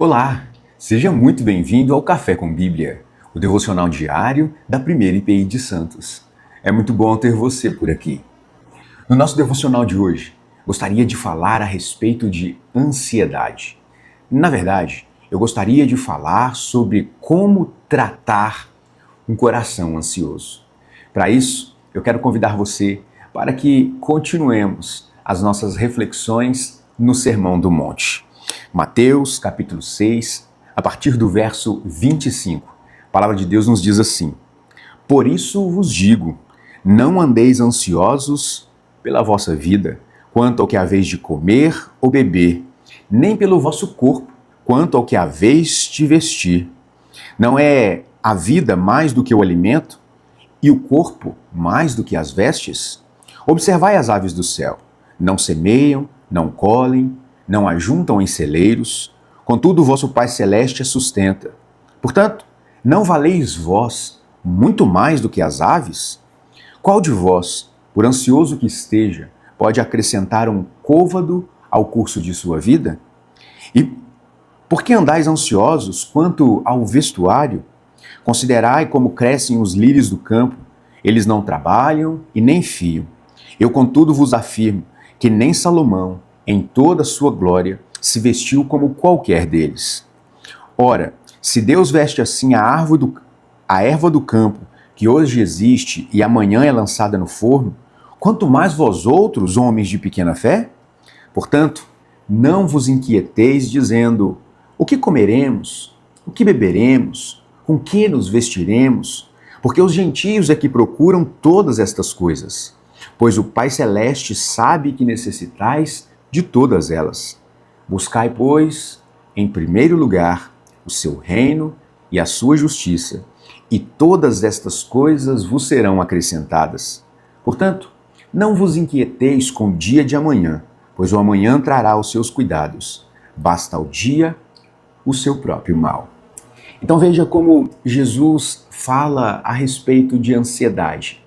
Olá, seja muito bem-vindo ao Café com Bíblia, o devocional diário da Primeira IPI de Santos. É muito bom ter você por aqui. No nosso devocional de hoje, gostaria de falar a respeito de ansiedade. Na verdade, eu gostaria de falar sobre como tratar um coração ansioso. Para isso, eu quero convidar você para que continuemos as nossas reflexões no Sermão do Monte. Mateus, capítulo 6, a partir do verso 25. A palavra de Deus nos diz assim: Por isso vos digo, não andeis ansiosos pela vossa vida, quanto ao que haveis de comer ou beber, nem pelo vosso corpo, quanto ao que haveis de vestir. Não é a vida mais do que o alimento, e o corpo mais do que as vestes? Observai as aves do céu, não semeiam, não colhem, não ajuntam em celeiros, contudo o vosso Pai Celeste as sustenta. Portanto, não valeis vós muito mais do que as aves? Qual de vós, por ansioso que esteja, pode acrescentar um côvado ao curso de sua vida? E por que andais ansiosos quanto ao vestuário? Considerai como crescem os lírios do campo, eles não trabalham e nem fiam. Eu, contudo, vos afirmo que nem Salomão, em toda a sua glória, se vestiu como qualquer deles. Ora, se Deus veste assim a erva do campo, que hoje existe e amanhã é lançada no forno, quanto mais vós outros, homens de pequena fé? Portanto, não vos inquieteis dizendo: o que comeremos? O que beberemos? Com que nos vestiremos? Porque os gentios é que procuram todas estas coisas. Pois o Pai Celeste sabe que necessitais de todas elas. Buscai, pois, em primeiro lugar, o seu reino e a sua justiça, e todas estas coisas vos serão acrescentadas. Portanto, não vos inquieteis com o dia de amanhã, pois o amanhã trará os seus cuidados. Basta ao dia o seu próprio mal. Então veja como Jesus fala a respeito de ansiedade.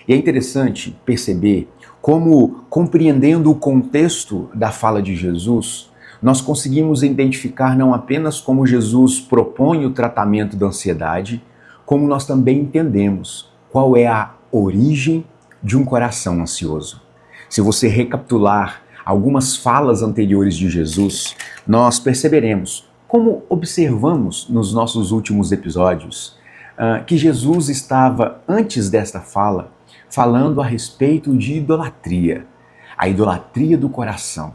E é interessante perceber como, compreendendo o contexto da fala de Jesus, nós conseguimos identificar não apenas como Jesus propõe o tratamento da ansiedade, como nós também entendemos qual é a origem de um coração ansioso. Se você recapitular algumas falas anteriores de Jesus, nós perceberemos, como observamos nos nossos últimos episódios, que Jesus estava, antes desta fala, falando a respeito de idolatria, a idolatria do coração.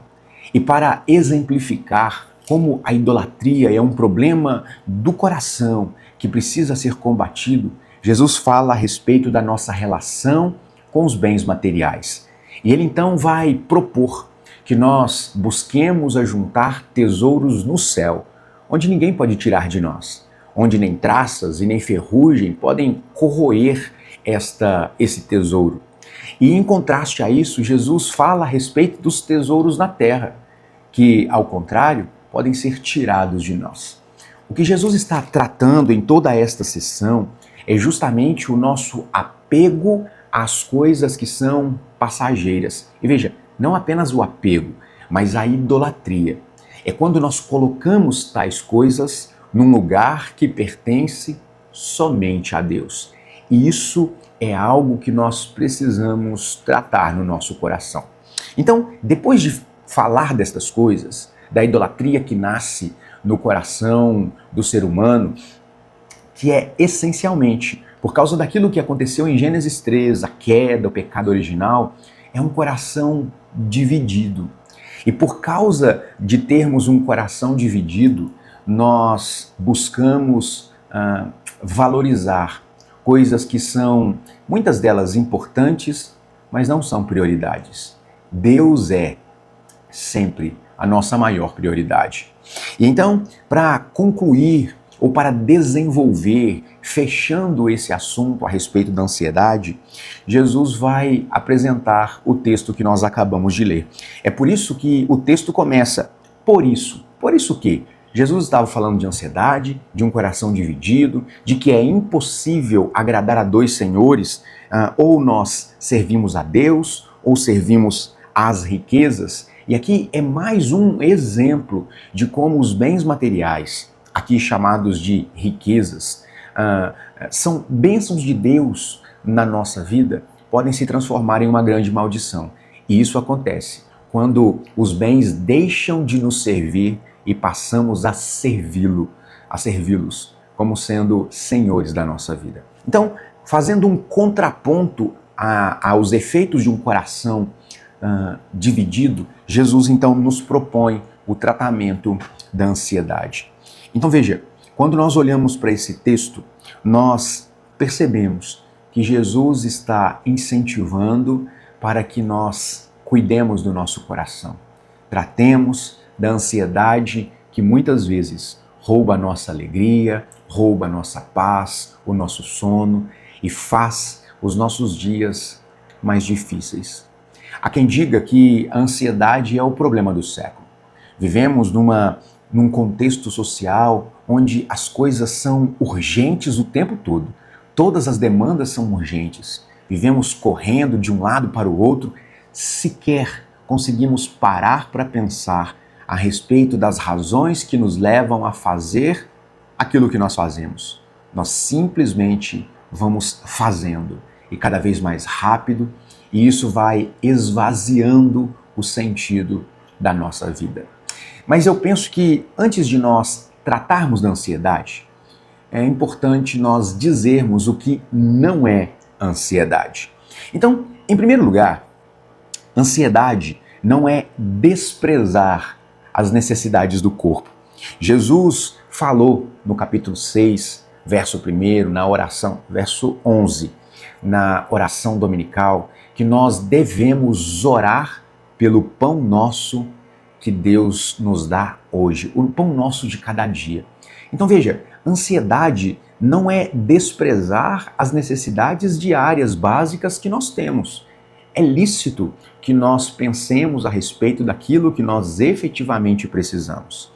E para exemplificar como a idolatria é um problema do coração que precisa ser combatido, Jesus fala a respeito da nossa relação com os bens materiais. E ele então vai propor que nós busquemos ajuntar tesouros no céu, onde ninguém pode tirar de nós, onde nem traças e nem ferrugem podem corroer esse tesouro. E em contraste a isso, Jesus fala a respeito dos tesouros na terra, que, ao contrário, podem ser tirados de nós. O que Jesus está tratando em toda esta sessão é justamente o nosso apego às coisas que são passageiras. E veja, não apenas o apego, mas a idolatria. É quando nós colocamos tais coisas num lugar que pertence somente a Deus. E isso é algo que nós precisamos tratar no nosso coração. Então, depois de falar destas coisas, da idolatria que nasce no coração do ser humano, que é essencialmente por causa daquilo que aconteceu em Gênesis 3, a queda, o pecado original, é um coração dividido. E por causa de termos um coração dividido, nós buscamos valorizar coisas que são, muitas delas importantes, mas não são prioridades. Deus é sempre a nossa maior prioridade. E então, para concluir ou para desenvolver, fechando esse assunto a respeito da ansiedade, Jesus vai apresentar o texto que nós acabamos de ler. É por isso que o texto começa, por isso. Por isso o quê? Jesus estava falando de ansiedade, de um coração dividido, de que é impossível agradar a dois senhores, ou nós servimos a Deus, ou servimos às riquezas. E aqui é mais um exemplo de como os bens materiais, aqui chamados de riquezas, são bênçãos de Deus na nossa vida, podem se transformar em uma grande maldição. E isso acontece quando os bens deixam de nos servir e passamos a servi-los como sendo senhores da nossa vida. Então, fazendo um contraponto aos efeitos de um coração dividido, Jesus então nos propõe o tratamento da ansiedade. Então veja, quando nós olhamos para esse texto, nós percebemos que Jesus está incentivando para que nós cuidemos do nosso coração. Tratemos da ansiedade que muitas vezes rouba a nossa alegria, rouba a nossa paz, o nosso sono e faz os nossos dias mais difíceis. Há quem diga que a ansiedade é o problema do século. Vivemos num contexto social onde as coisas são urgentes o tempo todo. Todas as demandas são urgentes. Vivemos correndo de um lado para o outro, sequer conseguimos parar para pensar a respeito das razões que nos levam a fazer aquilo que nós fazemos. Nós simplesmente vamos fazendo e cada vez mais rápido, e isso vai esvaziando o sentido da nossa vida. Mas eu penso que antes de nós tratarmos da ansiedade, é importante nós dizermos o que não é ansiedade. Então, em primeiro lugar, ansiedade não é desprezar as necessidades do corpo. Jesus falou no capítulo 6, verso 1, na oração, verso 11, na oração dominical, que nós devemos orar pelo pão nosso que Deus nos dá hoje, o pão nosso de cada dia. Então veja, ansiedade não é desprezar as necessidades diárias básicas que nós temos. É lícito que nós pensemos a respeito daquilo que nós efetivamente precisamos.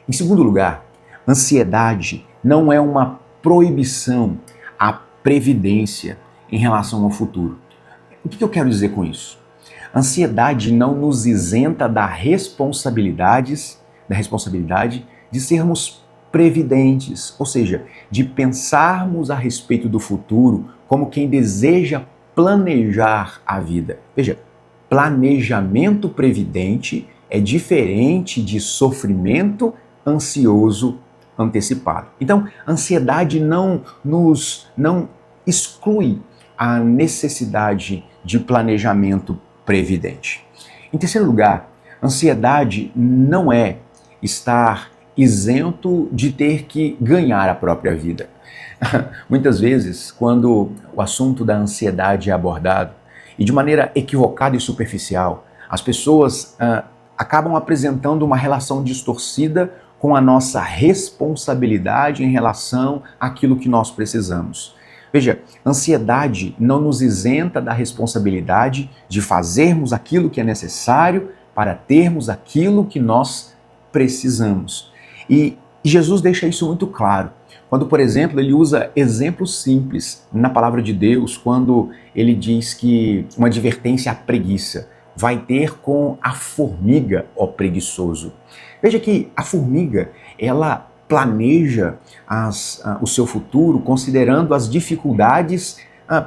Em segundo lugar, ansiedade não é uma proibição à previdência em relação ao futuro. O que eu quero dizer com isso? Ansiedade não nos isenta da responsabilidade de sermos previdentes, ou seja, de pensarmos a respeito do futuro como quem deseja planejar a vida. Veja, planejamento previdente é diferente de sofrimento ansioso antecipado. Então, ansiedade não exclui a necessidade de planejamento previdente. Em terceiro lugar, ansiedade não é estar isento de ter que ganhar a própria vida. Muitas vezes, quando o assunto da ansiedade é abordado, e de maneira equivocada e superficial, as pessoas acabam apresentando uma relação distorcida com a nossa responsabilidade em relação àquilo que nós precisamos. Veja, ansiedade não nos isenta da responsabilidade de fazermos aquilo que é necessário para termos aquilo que nós precisamos. E Jesus deixa isso muito claro. Quando, por exemplo, ele usa exemplos simples na palavra de Deus, quando ele diz que uma advertência à preguiça vai ter com a formiga, ó preguiçoso. Veja que a formiga, ela planeja o seu futuro considerando as dificuldades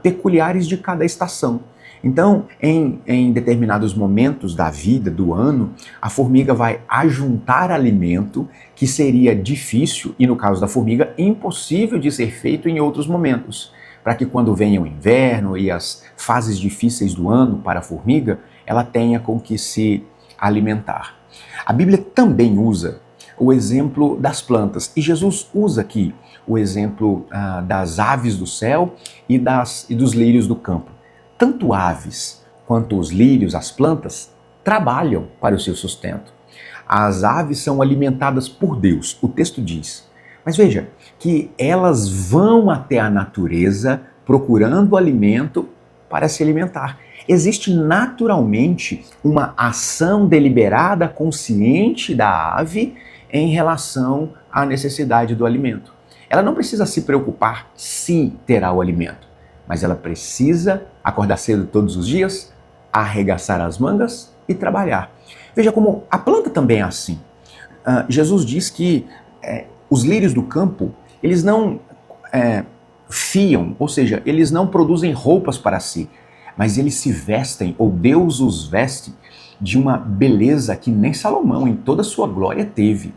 peculiares de cada estação. Então, em determinados momentos da vida, do ano, a formiga vai ajuntar alimento que seria difícil, e no caso da formiga, impossível de ser feito em outros momentos, para que quando venha o inverno e as fases difíceis do ano para a formiga, ela tenha com que se alimentar. A Bíblia também usa o exemplo das plantas, e Jesus usa aqui o exemplo das aves do céu e dos lírios do campo. Tanto aves quanto os lírios, as plantas, trabalham para o seu sustento. As aves são alimentadas por Deus, o texto diz. Mas veja que elas vão até a natureza procurando alimento para se alimentar. Existe naturalmente uma ação deliberada, consciente da ave em relação à necessidade do alimento. Ela não precisa se preocupar se terá o alimento, mas ela precisa acordar cedo todos os dias, arregaçar as mangas e trabalhar. Veja como a planta também é assim. Jesus diz que os lírios do campo, eles não fiam, ou seja, eles não produzem roupas para si, mas eles se vestem, ou Deus os veste, de uma beleza que nem Salomão em toda a sua glória teve.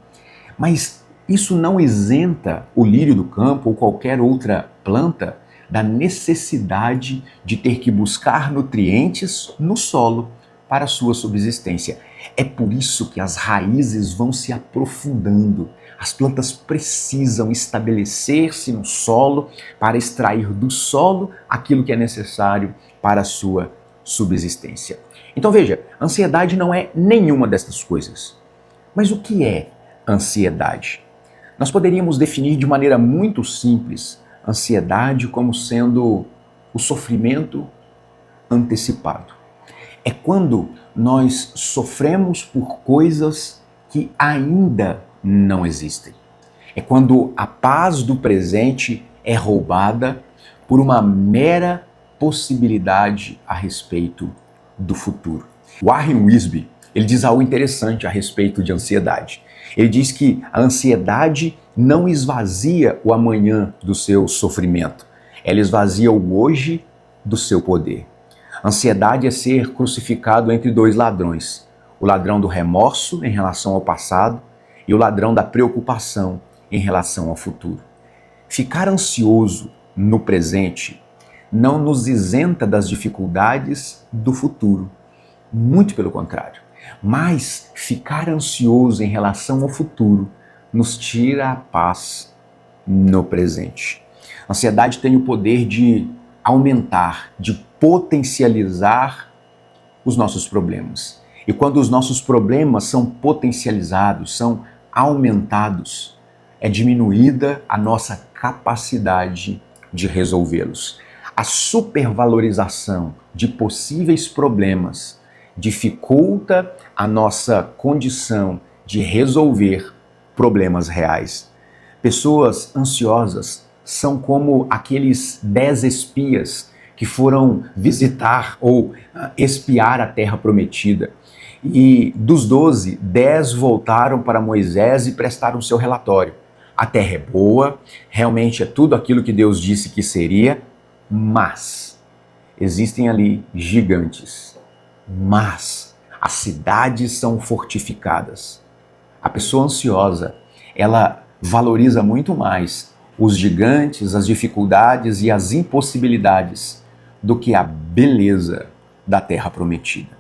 Mas isso não isenta o lírio do campo ou qualquer outra planta da necessidade de ter que buscar nutrientes no solo para a sua subsistência. É por isso que as raízes vão se aprofundando. As plantas precisam estabelecer-se no solo para extrair do solo aquilo que é necessário para a sua subsistência. Então veja, ansiedade não é nenhuma dessas coisas. Mas o que é ansiedade? Nós poderíamos definir de maneira muito simples ansiedade como sendo o sofrimento antecipado. É quando nós sofremos por coisas que ainda não existem. É quando a paz do presente é roubada por uma mera possibilidade a respeito do futuro. Warren Wiersbe, ele diz algo interessante a respeito de ansiedade. Ele diz que a ansiedade não esvazia o amanhã do seu sofrimento, ela esvazia o hoje do seu poder. Ansiedade é ser crucificado entre dois ladrões, o ladrão do remorso em relação ao passado e o ladrão da preocupação em relação ao futuro. Ficar ansioso no presente não nos isenta das dificuldades do futuro, muito pelo contrário. Mas ficar ansioso em relação ao futuro nos tira a paz no presente. A ansiedade tem o poder de aumentar, de potencializar os nossos problemas. E quando os nossos problemas são potencializados, são aumentados, é diminuída a nossa capacidade de resolvê-los. A supervalorização de possíveis problemas dificulta a nossa condição de resolver problemas reais. Pessoas ansiosas são como aqueles 10 espias que foram visitar ou espiar a terra prometida. E dos 12, 10 voltaram para Moisés e prestaram seu relatório. A terra é boa, realmente é tudo aquilo que Deus disse que seria, mas existem ali gigantes. Mas as cidades são fortificadas. A pessoa ansiosa, ela valoriza muito mais os gigantes, as dificuldades e as impossibilidades do que a beleza da terra prometida.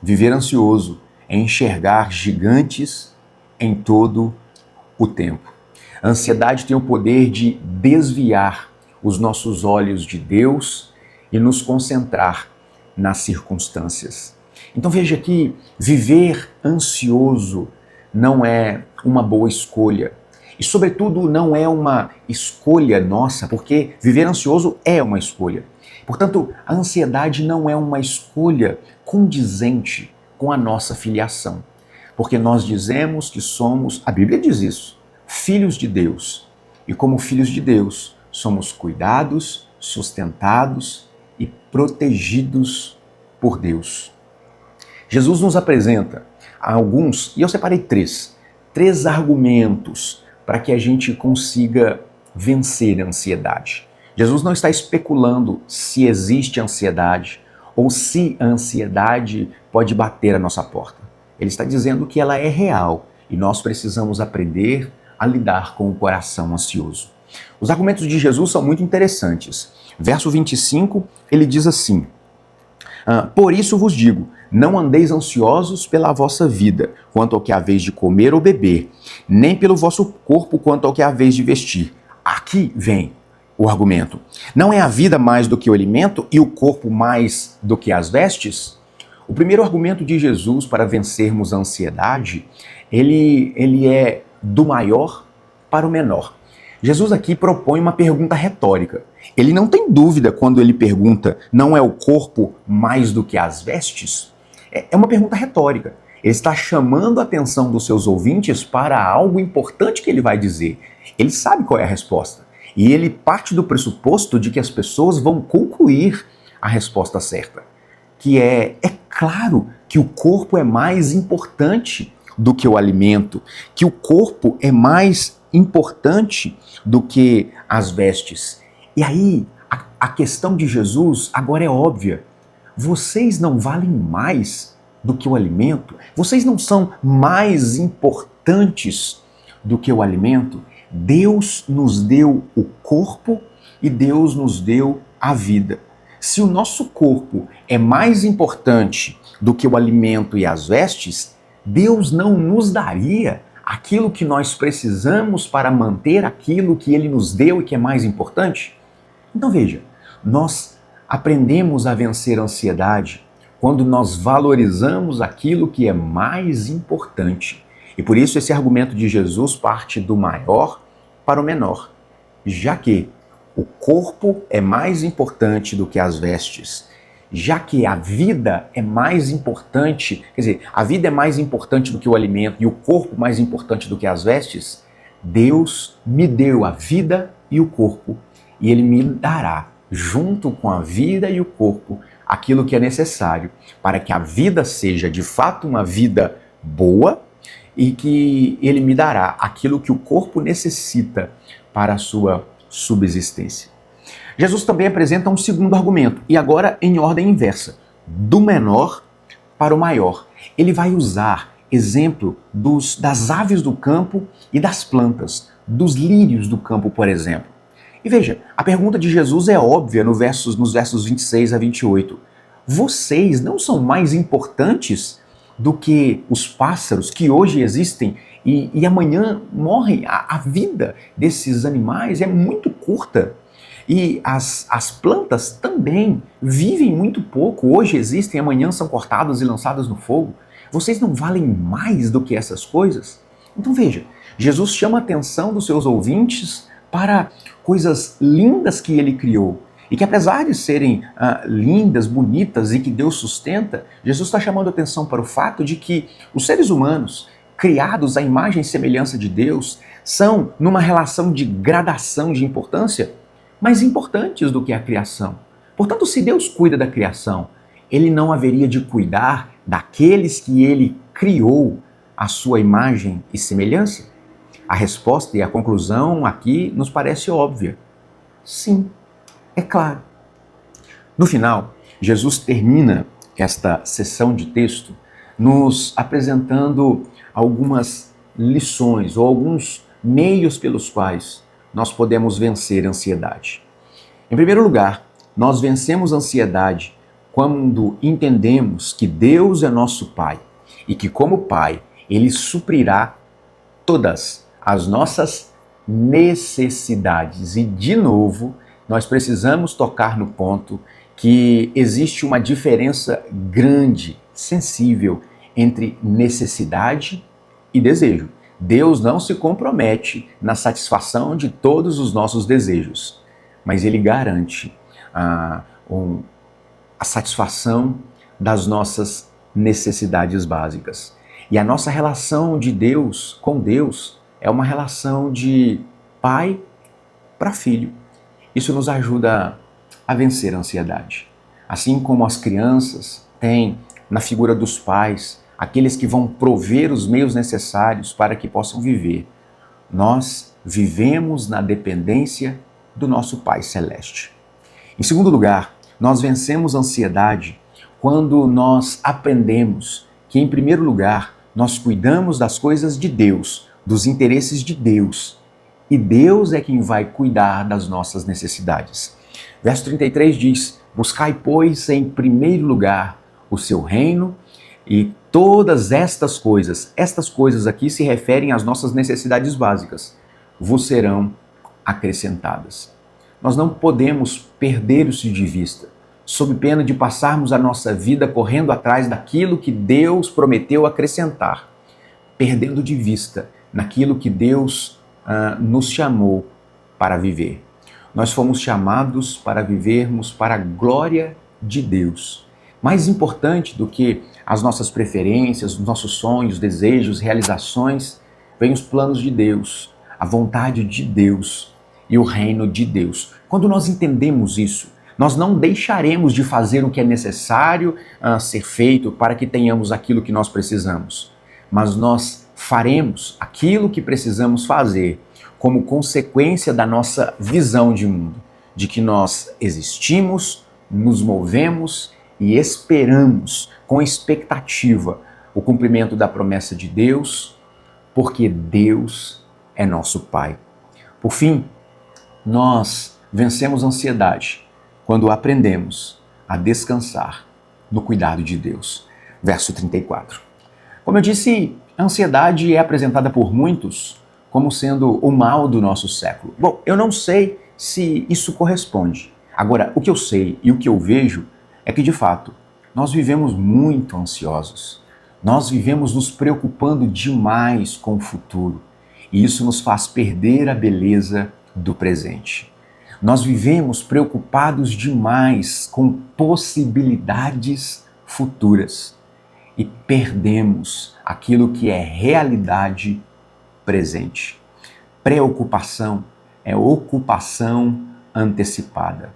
Viver ansioso é enxergar gigantes em todo o tempo. A ansiedade tem o poder de desviar os nossos olhos de Deus e nos concentrar nas circunstâncias. Então veja que viver ansioso não é uma boa escolha. E sobretudo não é uma escolha nossa, porque viver ansioso é uma escolha. Portanto, a ansiedade não é uma escolha condizente com a nossa filiação. Porque nós dizemos que somos, a Bíblia diz isso, filhos de Deus. E como filhos de Deus, somos cuidados, sustentados e protegidos por Deus. Jesus nos apresenta alguns, e eu separei três argumentos para que a gente consiga vencer a ansiedade. Jesus não está especulando se existe ansiedade ou se a ansiedade pode bater a nossa porta. Ele está dizendo que ela é real e nós precisamos aprender a lidar com o coração ansioso. Os argumentos de Jesus são muito interessantes. Verso 25, ele diz assim: por isso vos digo, não andeis ansiosos pela vossa vida, quanto ao que haveis de comer ou beber, nem pelo vosso corpo, quanto ao que haveis de vestir. Aqui vem o argumento. Não é a vida mais do que o alimento e o corpo mais do que as vestes? O primeiro argumento de Jesus para vencermos a ansiedade, ele é do maior para o menor. Jesus aqui propõe uma pergunta retórica. Ele não tem dúvida quando ele pergunta, não é o corpo mais do que as vestes? É uma pergunta retórica. Ele está chamando a atenção dos seus ouvintes para algo importante que ele vai dizer. Ele sabe qual é a resposta. E ele parte do pressuposto de que as pessoas vão concluir a resposta certa. Que é claro que o corpo é mais importante do que o alimento, que o corpo é mais importante do que as vestes. E aí, a questão de Jesus agora é óbvia. Vocês não valem mais do que o alimento? Vocês não são mais importantes do que o alimento? Deus nos deu o corpo e Deus nos deu a vida. Se o nosso corpo é mais importante do que o alimento e as vestes, Deus não nos daria aquilo que nós precisamos para manter aquilo que Ele nos deu e que é mais importante? Então veja, nós aprendemos a vencer a ansiedade quando nós valorizamos aquilo que é mais importante. E por isso esse argumento de Jesus parte do maior para o menor, já que o corpo é mais importante do que as vestes, já que a vida é mais importante, quer dizer, a vida é mais importante do que o alimento e o corpo mais importante do que as vestes, Deus me deu a vida e o corpo, e Ele me dará, junto com a vida e o corpo, aquilo que é necessário para que a vida seja de fato uma vida boa e que Ele me dará aquilo que o corpo necessita para a sua subsistência. Jesus também apresenta um segundo argumento, e agora em ordem inversa, do menor para o maior. Ele vai usar exemplo das aves do campo e das plantas, dos lírios do campo, por exemplo. E veja, a pergunta de Jesus é óbvia nos versos 26 a 28. Vocês não são mais importantes do que os pássaros que hoje existem e amanhã morrem? A vida desses animais é muito curta. E as plantas também vivem muito pouco. Hoje existem, amanhã são cortadas e lançadas no fogo. Vocês não valem mais do que essas coisas? Então veja, Jesus chama a atenção dos seus ouvintes para coisas lindas que ele criou. E que apesar de serem lindas, bonitas e que Deus sustenta, Jesus está chamando a atenção para o fato de que os seres humanos, criados à imagem e semelhança de Deus, são numa relação de gradação de importância mais importantes do que a criação. Portanto, se Deus cuida da criação, Ele não haveria de cuidar daqueles que Ele criou à sua imagem e semelhança? A resposta e a conclusão aqui nos parece óbvia. Sim, é claro. No final, Jesus termina esta sessão de texto nos apresentando algumas lições ou alguns meios pelos quais nós podemos vencer a ansiedade. Em primeiro lugar, nós vencemos a ansiedade quando entendemos que Deus é nosso Pai e que, como Pai, Ele suprirá todas as nossas necessidades. E, de novo, nós precisamos tocar no ponto que existe uma diferença grande, sensível, entre necessidade e desejo. Deus não se compromete na satisfação de todos os nossos desejos, mas Ele garante a satisfação das nossas necessidades básicas. E a nossa relação de Deus com Deus é uma relação de pai para filho. Isso nos ajuda a vencer a ansiedade. Assim como as crianças têm na figura dos pais aqueles que vão prover os meios necessários para que possam viver, nós vivemos na dependência do nosso Pai Celeste. Em segundo lugar, nós vencemos a ansiedade quando nós aprendemos que, em primeiro lugar, nós cuidamos das coisas de Deus, dos interesses de Deus, e Deus é quem vai cuidar das nossas necessidades. Verso 33 diz: buscai, pois, em primeiro lugar o seu reino, e todas estas coisas aqui se referem às nossas necessidades básicas, vos serão acrescentadas. Nós não podemos perder isso de vista, sob pena de passarmos a nossa vida correndo atrás daquilo que Deus prometeu acrescentar, perdendo de vista naquilo que Deus nos chamou para viver. Nós fomos chamados para vivermos para a glória de Deus. Mais importante do que as nossas preferências, os nossos sonhos, desejos, realizações, vem os planos de Deus, a vontade de Deus e o reino de Deus. Quando nós entendemos isso, Nós não deixaremos de fazer o que é necessário ser feito para que tenhamos aquilo que nós precisamos, mas nós faremos aquilo que precisamos fazer como consequência da nossa visão de mundo, de que nós existimos, nos movemos e esperamos com expectativa o cumprimento da promessa de Deus, porque Deus é nosso Pai. Por fim, nós vencemos a ansiedade quando aprendemos a descansar no cuidado de Deus. Verso 34. Como eu disse, a ansiedade é apresentada por muitos como sendo o mal do nosso século. Bom, eu não sei se isso corresponde. Agora, o que eu sei e o que eu vejo é que, de fato, nós vivemos muito ansiosos. Nós vivemos nos preocupando demais com o futuro. E isso nos faz perder a beleza do presente. Nós vivemos preocupados demais com possibilidades futuras e perdemos aquilo que é realidade presente. Preocupação é ocupação antecipada,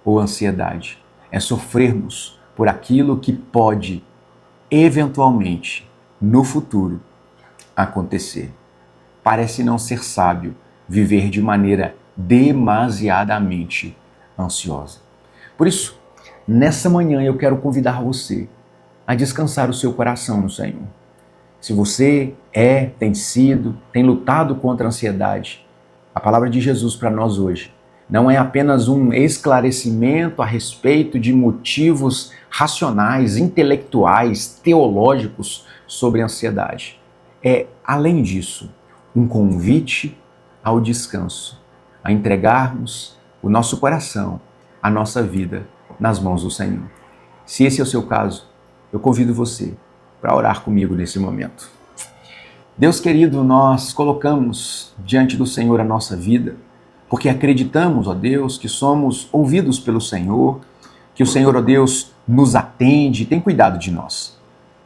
ou ansiedade é sofrermos por aquilo que pode, eventualmente, no futuro, acontecer. Parece não ser sábio viver de maneira demasiadamente ansiosa. Por isso, nessa manhã eu quero convidar você a descansar o seu coração no Senhor. Se você tem sido, tem lutado contra a ansiedade, a palavra de Jesus para nós hoje não é apenas um esclarecimento a respeito de motivos racionais, intelectuais, teológicos sobre a ansiedade. É, além disso, um convite ao descanso, a entregarmos o nosso coração, a nossa vida nas mãos do Senhor. Se esse é o seu caso, eu convido você para orar comigo nesse momento. Deus querido, nós colocamos diante do Senhor a nossa vida, porque acreditamos, ó Deus, que somos ouvidos pelo Senhor, que o Senhor, ó Deus, nos atende e tem cuidado de nós.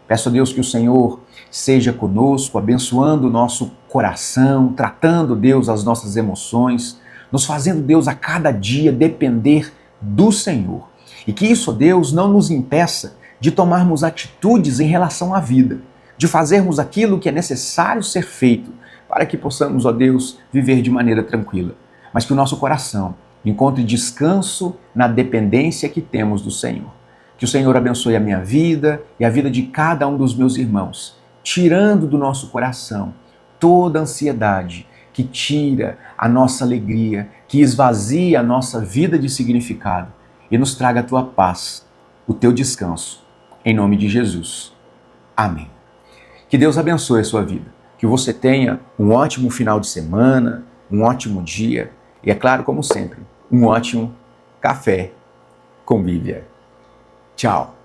Peço a Deus que o Senhor seja conosco, abençoando o nosso coração, tratando, Deus, as nossas emoções, nos fazendo, Deus, a cada dia depender do Senhor. E que isso, ó Deus, não nos impeça de tomarmos atitudes em relação à vida, de fazermos aquilo que é necessário ser feito para que possamos, ó Deus, viver de maneira tranquila. Mas que o nosso coração encontre descanso na dependência que temos do Senhor. Que o Senhor abençoe a minha vida e a vida de cada um dos meus irmãos, tirando do nosso coração toda a ansiedade que tira a nossa alegria, que esvazia a nossa vida de significado e nos traga a tua paz, o teu descanso. Em nome de Jesus. Amém. Que Deus abençoe a sua vida. Que você tenha um ótimo final de semana, um ótimo dia e, é claro, como sempre, um ótimo café com Bíblia. Tchau.